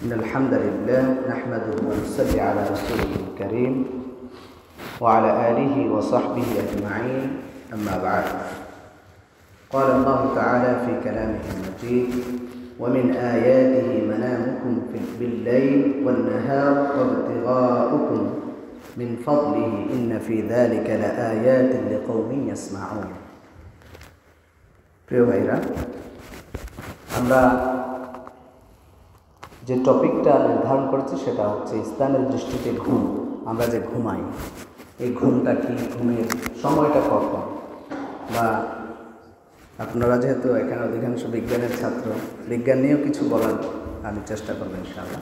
إن الحمد لله نحمده ونصلي على رسوله الكريم وعلى آله وصحبه أجمعين أما بعد قال الله تعالى في كلامه المجيد ومن آياته منامكم بالليل والنهار وابتغاؤكم من فضله إن في ذلك لآيات لقوم يسمعون প্রিয় ভাইরা আমরা যে টপিকটা নির্ধারণ করেছি সেটা হচ্ছে ইসলামের দৃষ্টিতে ঘুম। আমরা যে ঘুমাই এই ঘুমটা কি, ঘুমের সময়টা কখন, বা আপনারা যেহেতু এখানে অধিকাংশ বিজ্ঞানের ছাত্র, বিজ্ঞান নিয়েও কিছু বলার আমি চেষ্টা করবো ইনশাআল্লাহ।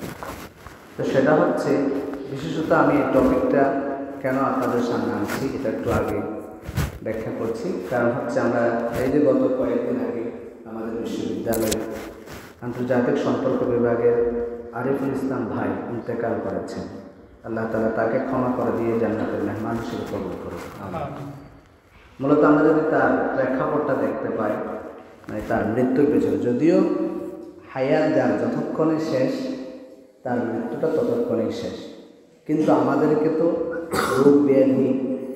তো সেটা হচ্ছে বিশেষত আমি এই টপিকটা কেন আপনাদের সামনে আনছি এটা একটু আগে ব্যাখ্যা করছি। কারণ হচ্ছে আমরা এই যে গত কয়েকদিন আগে আমাদের বিশ্ববিদ্যালয়ের আন্তর্জাতিক সম্পর্ক বিভাগের আরিফুল ইসলাম ভাই ইন্তেকাল করেছেন। আল্লাহ তাআলা তাকে ক্ষমা করে দিয়ে জান্নাতের মেহমান হিসেবে কবুল করুন। মূলত আমরা যদি তার প্রেক্ষাপটটা দেখতে পাই, মানে তার মৃত্যুর পেছনে, যদিও হায়াত যার যতক্ষণে শেষ তার মৃত্যুটা ততক্ষণেই শেষ, কিন্তু আমাদেরকে তো রোগ ব্যাধি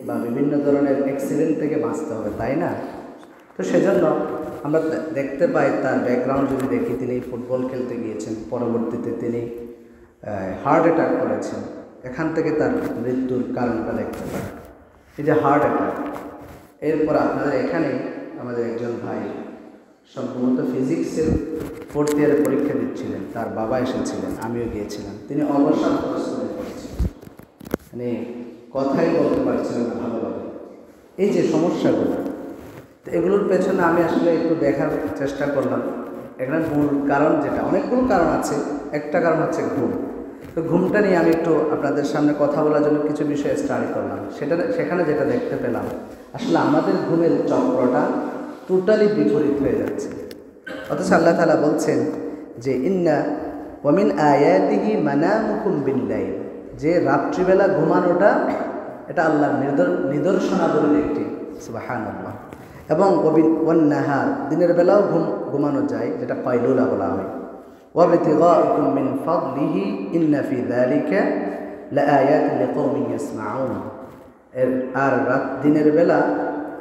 বা বিভিন্ন ধরনের অ্যাক্সিডেন্ট থেকে বাঁচতে হবে, তাই না? তো সেজন্য আমরা দেখতে পাই তার ব্যাকগ্রাউন্ড যদি দেখি, তিনি ফুটবল খেলতে গিয়েছেন, পরবর্তীতে তিনি হার্ট অ্যাটাক করেছেন। এখান থেকে তার মৃত্যুর কারণটা দেখতে পাই, এই যে হার্ট অ্যাটাক। এরপর আপনাদের এখানে আমাদের একজন ভাই সম্ভবত ফিজিক্সের 4th ইয়ারে পরীক্ষা দিচ্ছিলেন, তার বাবা এসেছিলেন, আমিও গিয়েছিলাম। তিনি অবসাদগ্রস্ত হয়ে পড়েছিলেন, মানে কথাই বলতে পারছিলেন না ভালোভাবে। এই যে সমস্যাগুলো, তো এগুলোর পেছনে আমি আসলে একটু দেখার চেষ্টা করলাম। এখানে মূল কারণ যেটা, অনেকগুলো কারণ আছে, একটা কারণ হচ্ছে ঘুম। তো ঘুমটা নিয়ে আমি একটু আপনাদের সামনে কথা বলার জন্য কিছু বিষয়ে স্টাডি করলাম। সেখানে যেটা দেখতে পেলাম, আসলে আমাদের ঘুমের চক্রটা টোটালি বিপরীত হয়ে যাচ্ছে। অথচ আল্লাহ তাআলা বলছেন যে ইন্না ওয়া মিন আয়াতিহি মানামুকুম বিল-লাইল, যে রাত্রিবেলা ঘুমানোটা এটা আল্লাহর নিদর্শনাবলীর একটি, সুবহানাল্লাহ। এবং ওয়ান নাহার, দিনের বেলাও ঘুমানো যায়, যেটা কাইলুলা বলা হয়। ওয়াবতিগাউকুম মিন ফাদলিহি ইন্না ফি যালিকা লাআয়াতিন লিকাওমিন ইয়াসমাউন। আর দিনের বেলা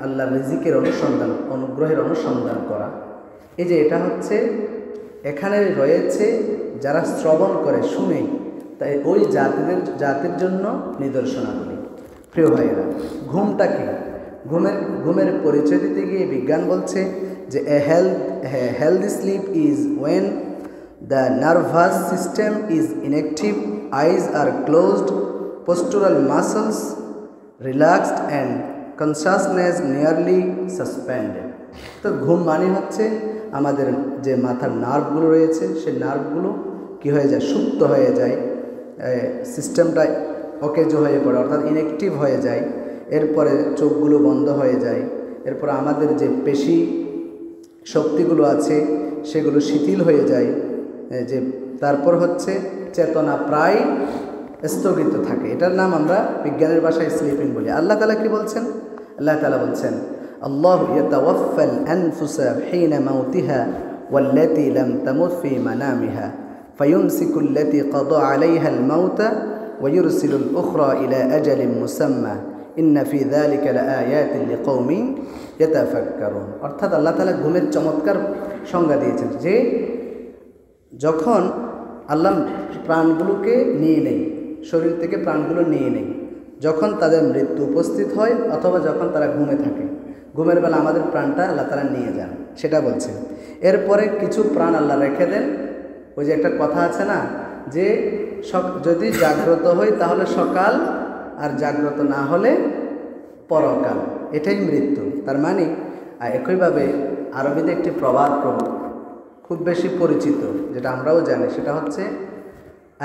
আল্লাহর রিজিকের অনুসন্ধান, অনুগ্রহের অনুসন্ধান করা, এই যে এটা হচ্ছে এখানে রয়েছে যারা শ্রবণ করে, শুনে, তাই ওই জাতির জন্য নিদর্শনাবলী। প্রিয় ভাইয়েরা, ঘুমটা কি? ঘুমের পরিচয় দিতে গিয়ে বিজ্ঞান বলছে যে healthy sleep is when the nervous system is inactive, eyes are closed, postural muscles relaxed and consciousness nearly suspended. তো ঘুম মানে হচ্ছে আমাদের যে মাথার নার্ভগুলো রয়েছে, সেই নার্ভগুলো কী হয়ে যায়, সুপ্ত হয়ে যায়, সিস্টেমটা অকেজ হয়ে পড়ে, অর্থাৎ ইনঅ্যাক্টিভ হয়ে যায়। এরপরে চোখগুলো বন্ধ হয়ে যায়। এরপর আমাদের যে পেশি শক্তিগুলো আছে সেগুলো শিথিল হয়ে যায়। যে তারপর হচ্ছে চেতনা প্রায় স্থগিত থাকে। এটার নাম আমরা বিজ্ঞানের ভাষায় স্লিপিং বলি। আল্লাহ তাআলা কি বলছেন? আল্লাহ তাআলা বলছেন আল্লাহু ইয়াতাওয়াফাল আনফুসা হিনা মাউতিহা ওয়াল্লাতী লাম তামুত ফি মানামিহা ফায়ুমসিকুল্লাতী ক্বাদা আলাইহাল মাউতা ওয়া ইউরসিলুল উখরা ইলা আজালিন মুসাম্মা ইন্না ফি যালিকা লাআয়াতিন লিকাওমিন ইয়াতাফাক্কারুন। অর্থাৎ আল্লাহ তাআলা ঘুমের চমৎকার সংজ্ঞা দিয়েছেন যে যখন আল্লাহ প্রাণগুলোকে নিয়ে নেয়, শরীর থেকে প্রাণগুলো নিয়ে নেয়, যখন তাদের মৃত্যু উপস্থিত হয় অথবা যখন তারা ঘুমে থাকে, ঘুমের বেলা আমাদের প্রাণটা আল্লাহ তাআলা নিয়ে যান, সেটা বলছেন। এরপরে কিছু প্রাণ আল্লাহ রেখে দেন। ওই যে একটা কথা আছে না, যে যদি জাগ্রত হই তাহলে সকাল, আর জাগ্রত না হলে পরকাল, এটাই মৃত্যু। তার মানে একইভাবে আরবিতে একটি প্রবাদ খুব বেশি পরিচিত, যেটা আমরাও জানি, সেটা হচ্ছে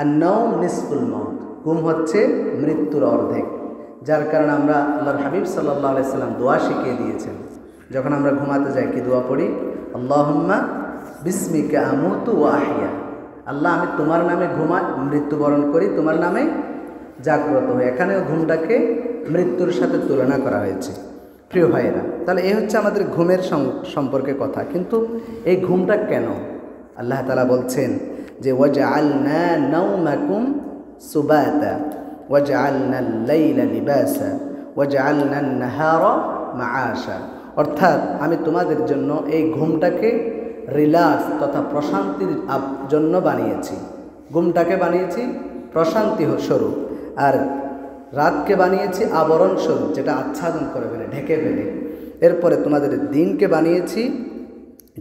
আন-নাওম নিসফুল মাউত, ঘুম হচ্ছে মৃত্যুর অর্ধেক। যার কারণে আমরা আল্লাহর হাবিব সাল্লাল্লাহু আলাইহি সাল্লাম দোয়া শিখিয়ে দিয়েছেন। যখন আমরা ঘুমাতে যাই কি দোয়া পড়ি? আল্লাহুম্মা বিসমিকা আমুতু ওয়া আহইয়া, আল্লাহ আমি তোমার নামে মৃত্যুবরণ করি, তোমার নামে জাগ্রত হই। এখানেও ঘুমটাকে মৃত্যুর সাথে তুলনা করা হয়েছে। প্রিয় ভাইয়েরা, তাহলে এই হচ্ছে আমাদের ঘুমের সম্পর্কে কথা। কিন্তু এই ঘুমটা কেন? আল্লাহ তাআলা বলছেন যে ওয়াজআলনা নাওমাকুম সুবাতা ওয়াজআলনা আল-লাইলা লিবাসা ওয়াজআলনা আন-নাহারা মাআশা, অর্থাৎ আমি তোমাদের জন্য এই ঘুমটাকে রিল্যাক্স তথা প্রশান্তির জন্য বানিয়েছি। ঘুমটাকে বানিয়েছি প্রশান্তি স্বরূপ, আর রাতকে বানিয়েছি আবরণ স্বরূপ, যেটা আচ্ছাদন করে ফেলে, ঢেকে ফেলে। এরপরে তোমাদের দিনকে বানিয়েছি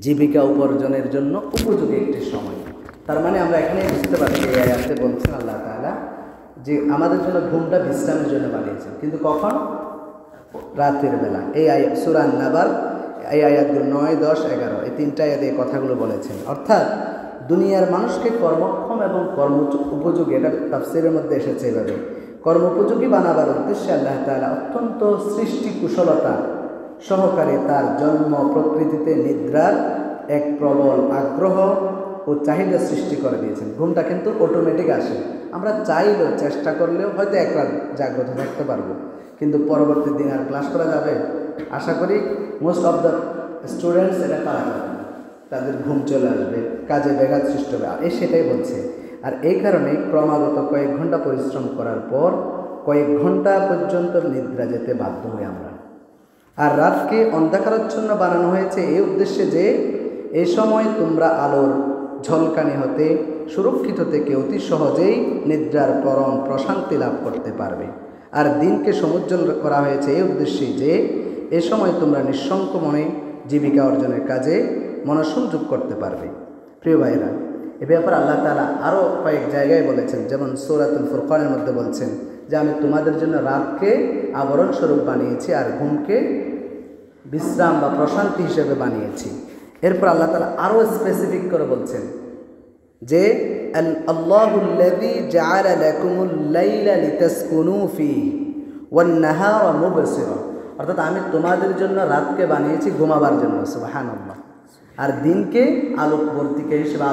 জীবিকা উপার্জনের জন্য উপযোগী একটি সময়। তার মানে আমরা এখানে বুঝতে পারি, এই আয়াতে বলছেন আল্লাহ তাআলা যে আমাদের জন্য ঘুমটা বিশ্রামের জন্য বানিয়েছেন, কিন্তু কখন? রাতের বেলা। এই আয়াত সূরা আন-নাবাল এই আয়াতগুলো 9, 10, 11 এই তিনটা আয়াতে এই কথাগুলো বলেছেন। অর্থাৎ দুনিয়ার মানুষকে কর্মক্ষম এবং কর্ম উপযোগী, এটা তাফসীরের মধ্যে এসেছে এভাবে, কর্মোপযোগী বানাবার উদ্দেশ্যে আল্লাহ তাআলা অত্যন্ত সৃষ্টি কুশলতা সহকারে তার জন্ম প্রকৃতিতে নিদ্রার এক প্রবল আগ্রহ ও চাহিদা সৃষ্টি করে দিয়েছেন। ঘুমটা কিন্তু অটোমেটিক আসে, আমরা চাইলেও চেষ্টা করলেও হয়তো এক রাত জাগ্রত থাকতে পারবো, কিন্তু পরবর্তী দিন আর ক্লাস করা যাবে? আশা করি মোস্ট অফ দ্য স্টুডেন্টস এটা পারা যাবে, তাদের ঘুম চলে আসবে, কাজে ব্যাঘাত সৃষ্টি হবে, সেটাই বলছে। আর এই কারণে ক্রমাগত কয়েক ঘন্টা পরিশ্রম করার পর কয়েক ঘন্টা পর্যন্ত নিদ্রা যেতে বাধ্য হই আমরা। আর রাতকে অন্ধকারাচ্ছন্ন বানানো হয়েছে এই উদ্দেশ্যে যে এই সময় তোমরা আলোর ঝলকানি হতে সুরক্ষিত থেকে অতি সহজেই নিদ্রার পরম প্রশান্তি লাভ করতে পারবে। আর দিনকে সমুজ্জ্বল করা হয়েছে এই উদ্দেশ্যে যে এ সময় তোমরা নিঃশঙ্ক মনে জীবিকা অর্জনের কাজে মনোসংযোগ করতে পারবে। প্রিয় ভাইরা, এ ব্যাপারে আল্লাহ তাআলা আরও কয়েক জায়গায় বলেছেন, যেমন সূরাতুল ফুরকানের মধ্যে বলছেন যে আমি তোমাদের জন্য রাতকে আবরণ স্বরূপ বানিয়েছি আর ঘুমকে বিশ্রাম বা প্রশান্তি হিসেবে বানিয়েছি। এরপর আল্লাহ তাআলা আরও স্পেসিফিক করে বলছেন যে আল্লাহুল্লাযী জাআলা লাকুমুল লাইলা লিতাসকুনু ফীহি ওয়ান নাহারা মুবসিরা, অর্থাৎ আমি তোমাদের জন্য রাতকে বানিয়েছি ঘুমাবার জন্য, সুবহানাল্লাহ, আর দিনকে আলোকবর্তিকা হিসেবে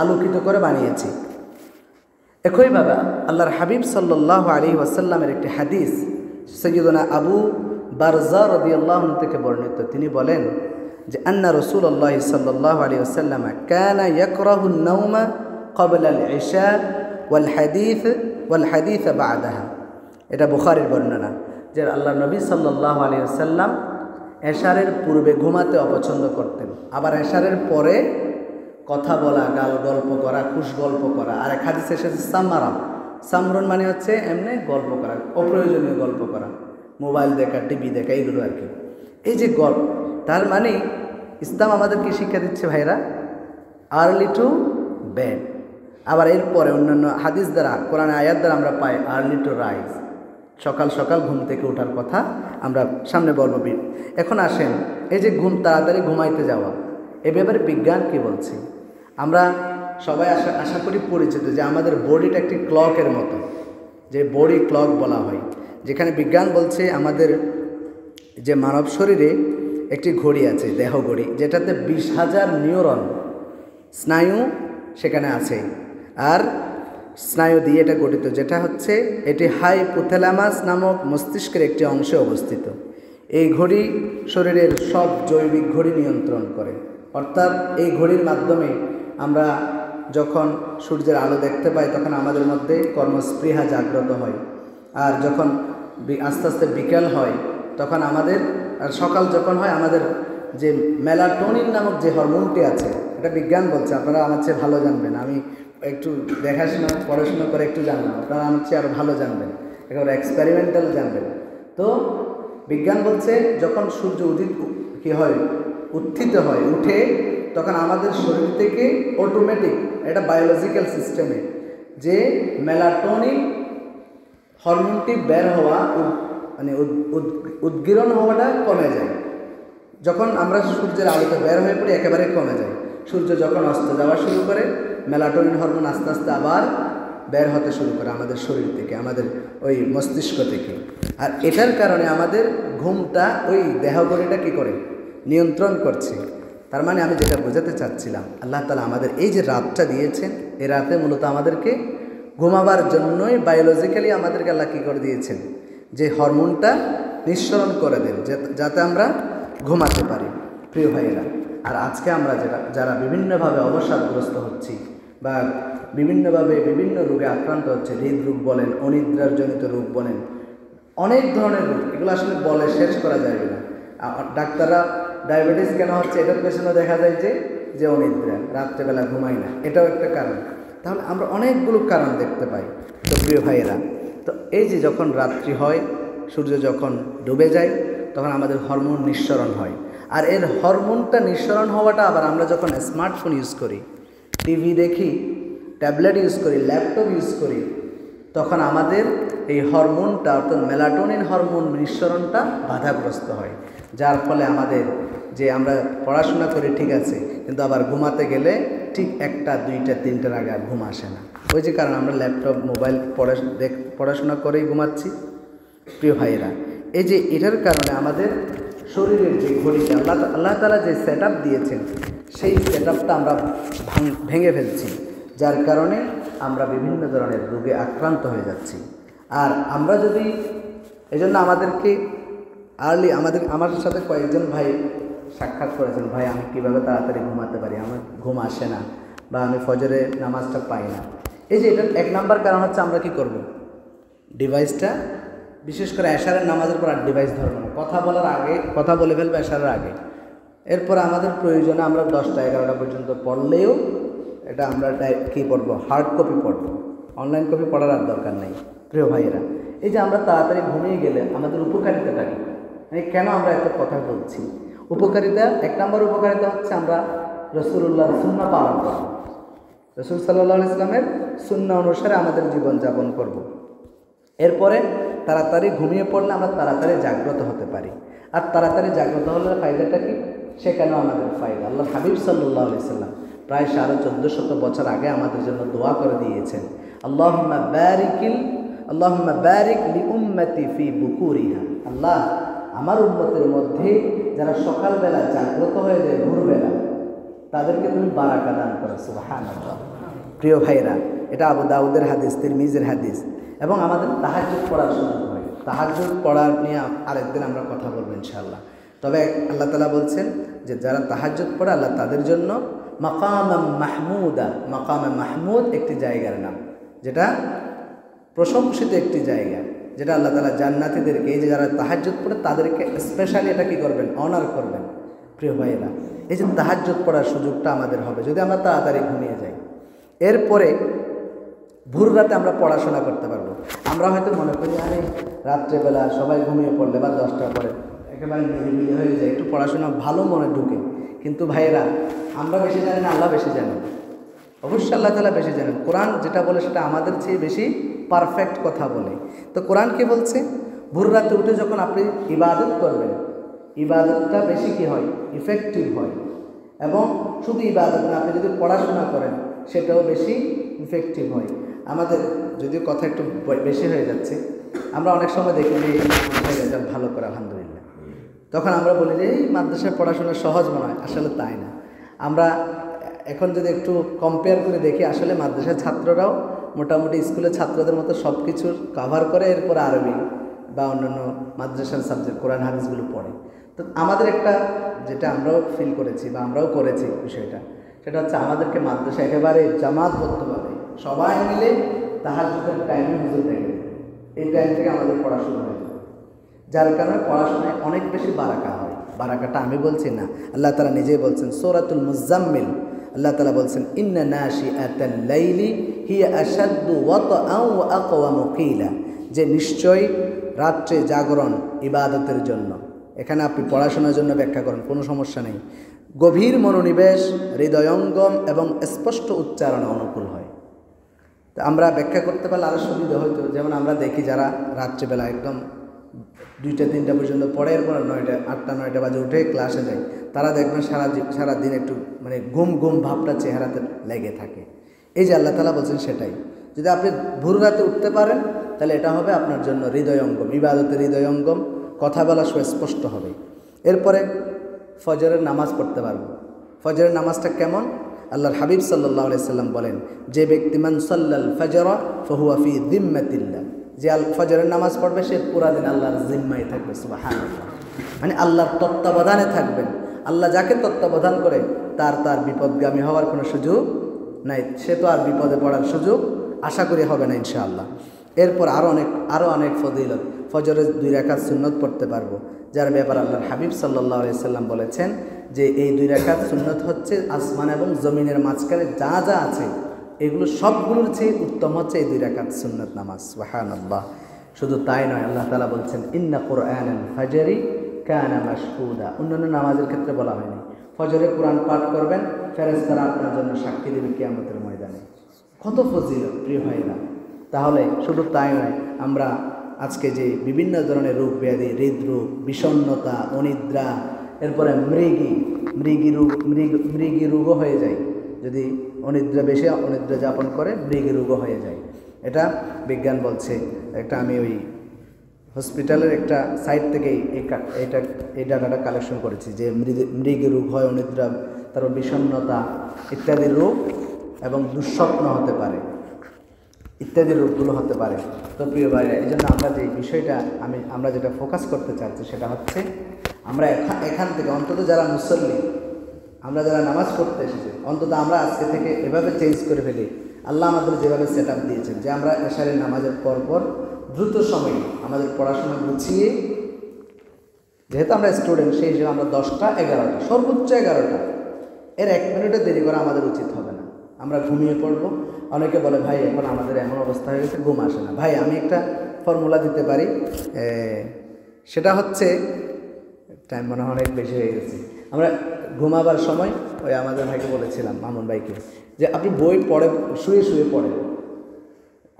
আলোকিত করে বানিয়েছি। একইভাবে আল্লাহর হাবিব সাল্লাল্লাহু আলাইহি ওয়াসাল্লামের একটি হাদিস সাইয়্যিদুনা আবু বারজা রাদিয়াল্লাহু আনহু থেকে বর্ণিত, তিনি বলেন যে আন্না রাসূলুল্লাহ সাল্লাল্লাহু আলাইহি ওয়াসাল্লাম কানা ইয়াকরাহু আন-নাওমা ক্বাবলা আল-ইশা ওয়াল হাদিস বা'দাহা। এটা বুখারীর বর্ণনা যে আল্লাহর নবী সাল্লাল্লাহু আলাইহি ওয়াসাল্লাম এশারের পূর্বে ঘুমাতে অপছন্দ করতেন, আবার এশারের পরে কথা বলা, গল্প করা, খুশ গল্প করা। আর এক হাদিসে এসেছে সামরুন মানে হচ্ছে এমনি গল্প করা, অপ্রয়োজনীয় গল্প করা, মোবাইল দেখা, টিভি দেখা, এইগুলো আর কি। এই যে গল্প, তার মানে ইসলাম আমাদেরকে শিক্ষা দিচ্ছে ভাইরা আর্লি টু বেড। আবার এরপরে অন্যান্য হাদিস দ্বারা, কোরআন আয়াত দ্বারা আমরা পাই আর্লি টু রাইজ, সকাল সকাল ঘুম থেকে ওঠার কথা আমরা সামনে বলব। এখন আসেন, এই যে তাড়াতাড়ি ঘুমাইতে যাওয়া, এ ব্যাপারে বিজ্ঞান কি বলছে? আমরা সবাই আশা করি পরিচিত যে আমাদের বডিটা একটি ক্লকের মতো, যে বডি ক্লক বলা হয়, যেখানে বিজ্ঞান বলছে আমাদের যে মানব শরীরে একটি ঘড়ি আছে, দেহ ঘড়ি, যেটাতে 20,000 নিউরন স্নায়ু সেখানে আছে, আর স্নায়ু দিয়ে এটা গঠিত, যেটা হচ্ছে এটি হাইপোথ্যালামাস নামক মস্তিষ্কের একটি অংশে অবস্থিত। এই ঘড়ি শরীরের সব জৈবিক ঘড়ি নিয়ন্ত্রণ করে। অর্থাৎ এই ঘড়ির মাধ্যমে আমরা যখন সূর্যের আলো দেখতে পাই তখন আমাদের মধ্যে কর্মস্পৃহা জাগ্রত হয়, আর যখন আস্তে আস্তে বিকেল হয় তখন আমাদের, আর সকাল যখন হয় আমাদের যে মেলাটোনিন নামক যে হরমোনটি আছে, এটা বিজ্ঞান বলছে, আপনারা আমার চেয়ে ভালো জানবেন, আমি একটু দেখাশোনা পড়াশোনা করে একটু জানলাম, আপনারা আমার চেয়ে আরও ভালো জানবেন, একেবারে এক্সপেরিমেন্টাল জানবেন। তো বিজ্ঞান বলছে যখন সূর্য উত্থিত হয়, উঠে, তখন আমাদের শরীর থেকে অটোমেটিক, এটা বায়োলজিক্যাল সিস্টেমে যে মেলাটোনিন হরমোনটি বের হওয়া, মানে উদ্গীরণ হওয়াটা কমে যায়। যখন আমরা সূর্যের আলোতে বের হয়ে পড়ি একেবারে কমে যায়। সূর্য যখন অস্ত যাওয়া শুরু করে মেলাটোনিন হরমোন আস্তে আস্তে আবার বের হতে শুরু করে আমাদের শরীর থেকে, আমাদের ওই মস্তিষ্ক থেকে। আর এটার কারণে আমাদের ঘুমটা ওই দেহঘড়িটা কী করে নিয়ন্ত্রণ করছে। তার মানে আমি যেটা বোঝাতে চাচ্ছিলাম, আল্লাহ তাআলা আমাদের এই যে রাতটা দিয়েছেন, এই রাতে মূলত আমাদেরকে ঘুমাবার জন্যই বায়োলজিক্যালি আমাদেরকে আল্লাহ কী করে দিয়েছেন, যে হরমোনটা নিঃসরণ করে দেন, যাতে আমরা ঘুমাতে পারি। প্রিয় ভাইয়েরা, আর আজকে আমরা যারা বিভিন্নভাবে অবসাদগ্রস্ত হচ্ছি, বা বিভিন্নভাবে বিভিন্ন রোগে আক্রান্ত হচ্ছে, হৃদরোগ বলেন, অনিদ্রাজনিত রোগ বলেন, অনেক ধরনের রোগ, এগুলো আসলে বলে শেষ করা যাবে না। ডাক্তাররা ডায়াবেটিস কেন হচ্ছে এটার পেছনে দেখা যায় যে অনিদ্রা, রাত্রেবেলা ঘুমাই না, এটাও একটা কারণ। তাহলে আমরা অনেকগুলো কারণ দেখতে পাই। তো প্রিয় ভাইয়েরা, তো এই যে যখন রাত্রি হয়, সূর্য যখন ডুবে যায়, তখন আমাদের হরমোন নিঃসরণ হয়। আর এর হরমোনটা নিঃসরণ হওয়াটা আবার আমরা যখন স্মার্টফোন ইউজ করি, টিভি দেখি, ট্যাবলেট ইউজ করি, ল্যাপটপ ইউজ করি, তখন আমাদের এই হরমোনটা অর্থাৎ মেলাটোনিন হরমোন নিঃসরণটা বাধাগ্রস্ত হয়, যার ফলে আমাদের যে আমরা পড়াশোনা করি ঠিক আছে, কিন্তু আবার ঘুমাতে গেলে ঠিক 1টা 2টা 3টার আগে আর ঘুম আসে না। ওই যে কারণ আমরা ল্যাপটপ মোবাইল পড়াশোনা করেই ঘুমাচ্ছি। প্রিয় ভাইয়েরা, এই যে এটার কারণে আমাদের শরীরের যে ঘড়িটা আল্লাহ তাআলা যে সেট আপ দিয়েছেন, সেই সেট আপটা আমরা ভেঙে ফেলছি, যার কারণে আমরা বিভিন্ন ধরনের রোগে আক্রান্ত হয়ে যাচ্ছি। আর আমরা যদি এজন্য আমাদেরকে আমার সাথে কয়েকজন ভাই সাক্ষাৎ করেছেন, ভাই আমি কীভাবে তাড়াতাড়ি ঘুমাতে পারি, আমার ঘুম আসে না, বা আমি ফজরে নামাজটা পাই না। এই যে এটার 1 নাম্বার কারণ হচ্ছে আমরা কি করব, ডিভাইসটা, বিশেষ করে এশারের নামাজের পর আর ডিভাইস ধরবো না, কথা বলার আগে কথা বলে ফেলবো এশারের আগে। এরপর আমাদের প্রয়োজনে আমরা 10টা 11টা পর্যন্ত পড়লেও এটা আমরা কী পড়বো, হার্ড কপি পড়বো, অনলাইন কপি পড়ার আর দরকার নেই। প্রিয় ভাইয়েরা, এই যে আমরা তাড়াতাড়ি ঘুমিয়ে গেলে আমাদের উপকারিতাটা কি, কেন আমরা এত কথা বলছি? উপকারিতা, 1 নম্বর উপকারিতা হচ্ছে আমরা রাসূলুল্লাহর সুন্নাহ পালন করব, রাসূল সাল্লাল্লাহু আলাইহি ওয়াসাল্লামের সুন্নাহ অনুসারে আমাদের জীবনযাপন করব। এরপরে তাড়াতাড়ি ঘুমিয়ে পড়লে আমরা তাড়াতাড়ি জাগ্রত হতে পারি। আর তাড়াতাড়ি জাগ্রত হলে ফায়দাটা কি, সেখানেও আমাদের ফায়দা। আল্লাহ হাবিব সাল্লাল্লাহু আলাইহি ওয়াসাল্লাম প্রায় 1450 বছর আগে আমাদের জন্য দোয়া করে দিয়েছেন, আল্লাহুম্মা বারিক লি উম্মতি ফি বুকুরিহা। আল্লাহ, আমার উম্মতের মধ্যে যারা সকালবেলা জাগ্রত হয়ে যায়, ভোরবেলা, তাদেরকে তুমি বারাকা দান করো। সুবহানাল্লাহ। প্রিয় ভাইরা, এটা আবু দাউদের হাদিস, তিরমিজির হাদিস। এবং আমাদের তাহাজ্জুদ পড়ার সুযোগ হয়, তাহাজ্জুদ পড়ার নিয়ে আরেকদিন আমরা কথা বলবো ইনশাআল্লাহ। তবে আল্লাহ তাআলা বলছেন যে যারা তাহাজ্জুদ পড়ে, আল্লাহ তাদের জন্য মাকামাম মাহমুদা, মাকামে মাহমুদ একটি জায়গার নাম, যেটা প্রশংসিত একটি জায়গা, যেটা আল্লাহ তাআলা জান্নাতীদেরকে, এই যে যারা তাহাজ্জুদ পড়ে তাদেরকে স্পেশালি এটা কি করবেন, অনার করবেন। প্রিয় ভাইয়েরা, এই যে তাহাজ্জুদ পড়ার সুযোগটা আমাদের হবে যদি আমরা তাড়াতাড়ি ঘুমিয়ে যাই। এরপরে ভোর রাতে আমরা পড়াশোনা করতে পারবো। আমরা হয়তো মনে করি আরে রাত্রেবেলা সবাই ঘুমিয়ে পড়লে বা 10টার পরে একেবারে নিরিবিলি হয়ে যায়, একটু পড়াশোনা ভালো মনে ঢুকে। কিন্তু ভাইয়েরা, আমরা বেশি জানি না, আল্লাহ বেশি জানেন। অবশ্যই আল্লাহ তাআলা বেশি জানেন। কোরআন যেটা বলে সেটা আমাদের চেয়ে বেশি পারফেক্ট কথা বলে। তো কোরআন কি বলছে, ভোর রাতে উঠে যখন আপনি ইবাদত করবেন, ইবাদতটা বেশি কি হয়, ইফেক্টিভ হয়। এবং শুধু ইবাদত না, আপনি যদি পড়াশোনা করেন সেটাও বেশি ইফেক্টিভ হয়। আমাদের যদিও কথা একটু বেশি হয়ে যাচ্ছে, আমরা অনেক সময় দেখি যে রেজাল্ট ভালো করে আলহামদুলিল্লাহ, তখন আমরা বলি যে এই মাদ্রাসায় পড়াশোনা সহজ মনে হয়। আসলে তাই না। আমরা এখন যদি একটু কম্পেয়ার করে দেখি, আসলে মাদ্রাসার ছাত্ররাও মোটামুটি স্কুলের ছাত্রদের মতো সব কিছুর কাভার করে, এরপর আরবি বা অন্যান্য মাদ্রাসার সাবজেক্ট কোরআন হাদিসগুলো পড়ে। তো আমাদের একটা যেটা আমরাও ফিল করেছি বা আমরাও করেছি বিষয়টা, সেটা হচ্ছে আমাদেরকে মাদ্রাসা একেবারে জামাতবদ্ধভাবে সবাই মিলে তাহাজ্জুদের টাইমে হুজুর দেখে, এই টাইম থেকে আমাদের পড়াশোনা হয়ে যায়, যার কারণে পড়াশোনায় অনেক বেশি বারাকা হয়। বারাকাটা আমি বলছি না, আল্লাহ তাআলা নিজেই বলছেন সূরাতুল মুজাম্মিল, আল্লাহ তাআলা বলছেন ইন্না নাশিআতাল লাইলি হিয়া আশাদ্দু ওয়াতআন ওয়া আকওয়ামু কিলা, যে নিশ্চয়ই রাত্রে জাগরণ ইবাদতের জন্য। এখানে আপনি পড়াশোনার জন্য ব্যাখ্যা করেন, কোনো সমস্যা নেই। গভীর মনোনিবেশ, হৃদয়ঙ্গম এবং স্পষ্ট উচ্চারণে অনুকূল হয়। তো আমরা ব্যাখ্যা করতে পারলে আরও সুবিধা হয়তো। যেমন আমরা দেখি যারা রাত্রেবেলা একদম 2টা 3টা পর্যন্ত পড়ে, এরপর 8টা 9টা বাজে উঠে ক্লাসে যায়, তারা দেখবেন সারাদিন একটু মানে ঘুম ভাবটা চেহারাতে লেগে থাকে। এই যে আল্লাহ তাআলা বলছেন সেটাই, যদি আপনি ভোর রাতে উঠতে পারেন তাহলে এটা হবে আপনার জন্য হৃদয়ঙ্গম, ইবাদতের হৃদয়ঙ্গম, কথা বলা সুস্পষ্ট হবে। এরপরে ফজরের নামাজ পড়তে পারবো। ফজরের নামাজটা কেমন? আল্লাহর হাবিব সাল্লাল্লাহু আলাইহি সাল্লাম বলেন, যে ব্যক্তি মান সাল্লাল ফাজরা ফাহুয়া ফি যিম্মাতিল্লাহ, যে ফজরের নামাজ পড়বে সে পুরা দিন আল্লাহর জিম্মায় থাকবে। সুবহানাল্লাহ। মানে আল্লাহর তত্ত্বাবধানে থাকবেন। আল্লাহ যাকে তত্ত্বাবধান করে তার বিপদগামী হওয়ার কোনো সুযোগ নাই, সে তো আর বিপদে পড়ার সুযোগ আশা করি হবে না ইনশাআল্লাহ। এরপর আরও অনেক ফজিলত, ফজরের 2 রাকাত সুন্নত পড়তে পারবো, যার ব্যাপার আল্লাহর হাবিব সাল্লাল্লাহু আলাইহি সাল্লাম বলেছেন যে এই 2 রাকাত সুন্নত হচ্ছে আসমান এবং জমিনের মাঝখানে যা যা আছে এগুলো সবগুলোর চেয়ে উত্তম হচ্ছে এই 2 রাকাত সুন্নত নামাজ। সুবহানাল্লাহ। শুধু তাই নয়, আল্লাহ তাআলা বলছেন ইন্না কুরআনাল ফাজরি কানা মাশহুদা। অন্যান্য নামাজের ক্ষেত্রে বলা হয়নি। ফজরে কোরআন পাঠ করবেন, ফেরেশতারা আপনার জন্য সাক্ষী দেবে কিয়ামতের ময়দানে। কত ফজিলত প্রিয় ভাইরা। তাহলে শুধু তাই নয়, আমরা আজকে যে বিভিন্ন ধরনের রোগ ব্যাধি, হৃদরোগ, বিষণ্ণতা, অনিদ্রা, এরপরে মৃগী রোগও হয়ে যায়। যদি অনিদ্রা বেশি অনিদ্রা যাপন করে মৃগী রোগও হয়ে যায়। এটা বিজ্ঞান বলছে। একটা আমি ওই হসপিটালের একটা সাইট থেকে এই ডাটাটা কালেকশন করেছি যে মৃগী রোগ হয়, অনিদ্রা, তারপর বিষণ্ণতা ইত্যাদি রোগ এবং দুঃস্বপ্ন হতে পারে, ইত্যাদি রোগগুলো হতে পারে। তো প্রিয় ভাইরা, এই জন্য আমরা যে বিষয়টা আমরা যেটা ফোকাস করতে চাচ্ছি সেটা হচ্ছে আমরা এখান থেকে অন্তত যারা মুসল্লি, আমরা যারা নামাজ পড়তে এসেছি, অন্তত আমরা আজকে থেকে এভাবে চেঞ্জ করে ফেলি। আল্লাহ আমাদের যেভাবে সেট আপ দিয়েছেন যে আমরা এশারের নামাজের পরপর দ্রুত সময়ে আমাদের পড়াশোনা গুছিয়ে, যেহেতু আমরা স্টুডেন্ট সেই হিসেবে আমরা 10টা 11টা সর্বোচ্চ 11টা এর 1 মিনিটও দেরি করা আমাদের উচিত হবে না। আমরা ঘুমিয়ে পড়বো। অনেকে বলে ভাই এখন আমাদের এমন অবস্থা হয়ে গেছে ঘুম আসে না। ভাই আমি একটা ফর্মুলা দিতে পারি, সেটা হচ্ছে টাইম মনে হয় অনেক বেশি হয়ে গেছে। আমরা ঘুমাবার সময় ওই আমাদের ভাইকে বলেছিলাম, মামুন ভাইকে, যে আপনি বই পড়ে শুয়ে শুয়ে পড়েন।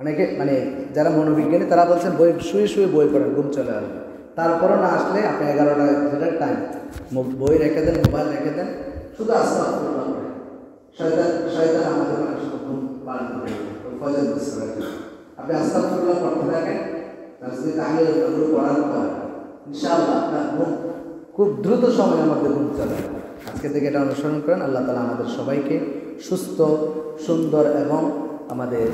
অনেকে মানে যারা মনোবিজ্ঞানী তারা বলছেন শুয়ে শুয়ে বই পড়েন, ঘুম চলে আসবে। তারপরও না আসলে আপনি 11টা যেটা টাইম বই রেখে দেন, মোবাইল রেখে দেন, শুধু আস্তাগফিরুল্লাহ পড়েন। শয়তান আমাদের মানুষকে ঘুম পাড়ান করে ফজর বুঝতে আপনি আস্তাগফিরুল্লাহ পড়তে থাকেন, তাসবিহ তাহলিল এগুলো পড়ার পর ইনশাআল্লাহ আপনার ঘুম খুব দ্রুত সময়ের মধ্যে ঘুম চলে। আজকে থেকে এটা অনুসরণ করেন। আল্লাহ তাআলা আমাদের সবাইকে সুস্থ, সুন্দর এবং আমাদের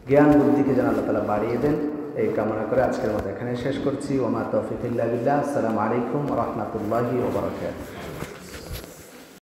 জ্ঞান বুদ্ধিকে যেন আল্লাহ তাআলা বাড়িয়ে দেন, এই কামনা করে আজকের মতো এখানে শেষ করছি। ওমা তৌফিক ইল্লা বিল্লাহ। আসসালামু আলাইকুম ওয়া রাহমাতুল্লাহি ওয়া বারাকাতুহু।